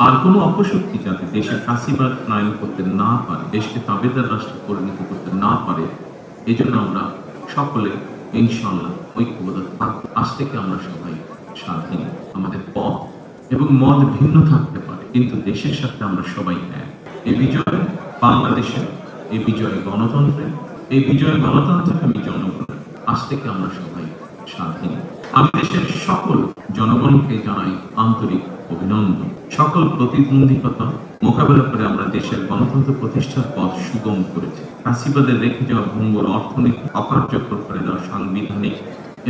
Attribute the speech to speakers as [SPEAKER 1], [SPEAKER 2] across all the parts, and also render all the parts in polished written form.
[SPEAKER 1] আর কোনো অপশক্তি যাতে দেশের ফ্যাসিবাদ কায়েম করতে না পারে, দেশকে তাবেদার রাষ্ট্রে পরিণত করতে না পারে, এই জন্য আমরা সকলে ইনশাআল্লাহ ঐক্যবদ্ধ থাকবো। আজ থেকে আমরা সবাই স্বাধীন। আমাদের পথ এবং মত ভিন্ন থাকতে পারে, কিন্তু দেশের সাথে আমরা সবাই এক। এই বিজয় বাংলাদেশের, এই বিজয় গণতন্ত্রের, এই বিজয় গণতন্ত্রকামী জনগণ। আজ থেকে আমরা সবাই স্বাধীন। আমি দেশের সকল জনগণকে জানাই আন্তরিক অভিনন্দন। সকল প্রতিবন্ধকতা মোকাবেলা করে আমরা দেশের গণতন্ত্র প্রতিষ্ঠার পথ সুগম করেছি। ফ্যাসিবাদের রেখে যাওয়া ভঙ্গুর অর্থনীতি অকার্যকর করে দেওয়া সাংবিধানিক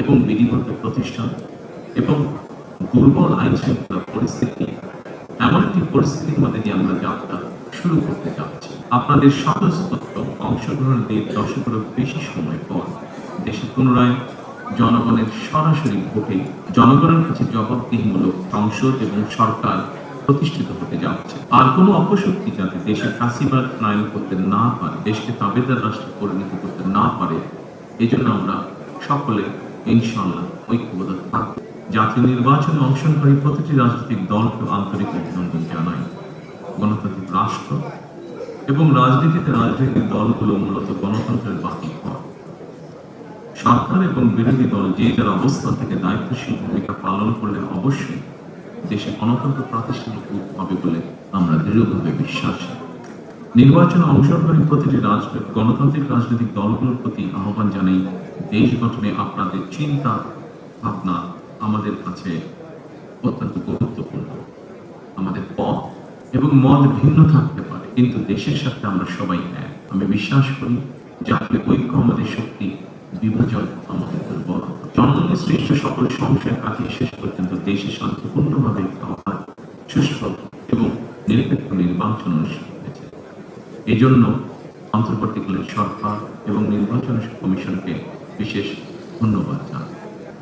[SPEAKER 1] এবং বিধিবদ্ধ প্রতিষ্ঠান এবং দুর্বল আইন শৃঙ্খলা পরিস্থিতি, এমন একটি পরিস্থিতির মধ্যে দিয়ে আমরা যাত্রা শুরু করতে যাচ্ছি। আপনাদের স্বতঃস্ফূর্ত অংশগ্রহণ দিয়ে দশকেরও বেশি সময় পর দেশে পুনরায় জনগণের সরাসরি ভোটে জনগণের কাছে জবাবদিহিমূলক সংসদ এবং সরকার প্রতিষ্ঠিত হতে যাচ্ছে। আর কোনো অপশক্তি যাতে দেশের ফ্যাসিবাদ কায়েম করতে না পারে, দেশকে তাবেদার রাষ্ট্রে পরিণত করতে না পারে, এই জন্য আমরা সকলে ইনশাআল্লাহ ঐক্যবদ্ধ থাকব। জাতীয় নির্বাচনে অংশগ্রহণকারী প্রতিটি রাজনৈতিক দলকে আন্তরিক অভিনন্দন জানাই। গণতান্ত্রিক রাষ্ট্র এবং রাজনীতিতে রাজনৈতিক দলগুলো মূলত গণতন্ত্রের বাকি ঘর। সরকার এবং বিরোধী দল যে যার অবস্থান থেকে দায়িত্বশীল ভূমিকা পালন করলে অবশ্যই দেশে গণতন্ত্র প্রাতিষ্ঠানিক হবে বলে আমরা দৃঢ়ভাবে বিশ্বাসী। নির্বাচনে অংশগ্রহণকারী প্রতিটি গণতান্ত্রিক রাজনৈতিক দলগুলোর প্রতি আহ্বান জানাই, দেশ গঠনে আপনাদের চিন্তা ভাবনা আমাদের কাছে অত্যন্ত গুরুত্বপূর্ণ। আমাদের পথ এবং মত ভিন্ন থাকতে পারে, কিন্তু দেশের সাথে আমরা সবাই এক। আমি বিশ্বাস করি জাতীয় ঐক্য আমাদের শক্তি, বিভাজন আমাদের দুর্বলতা। জনগণের সৃষ্ট সকল সমস্যার কাটিয়ে শেষ পর্যন্ত দেশে শান্তিপূর্ণভাবে সুষ্ঠু এবং নিরপেক্ষ নির্বাচন অনুষ্ঠিত হয়েছে। এই জন্য অন্তর্বর্তীকালীন সরকার এবং নির্বাচন কমিশনকে বিশেষ ধন্যবাদ জানাই।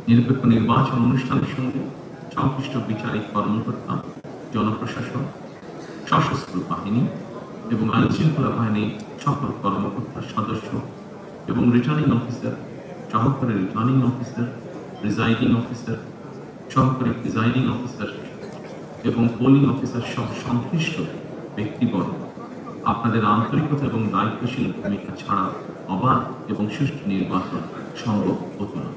[SPEAKER 1] নিরপেক্ষ নির্বাচন অনুষ্ঠানের সঙ্গে সংশ্লিষ্ট বিচারিক কর্মকর্তা, জনপ্রশাসন, সশস্ত্র বাহিনী এবং আইন শৃঙ্খলা বাহিনীর সকল কর্মকর্তা, সদস্য এবং রিটার্নিং অফিসার, সহকারী রিটার্নিং অফিসার, প্রিজাইডিং অফিসার, সহকারী প্রিজাইডিং অফিসার এবং পোলিং অফিসার সহ সংশ্লিষ্ট ব্যক্তিবর্গ, আপনাদের আন্তরিকতা এবং দায়িত্বশীল ভূমিকা ছাড়া অবাধ এবং সুষ্ঠু নির্বাচন সম্ভব হতো না।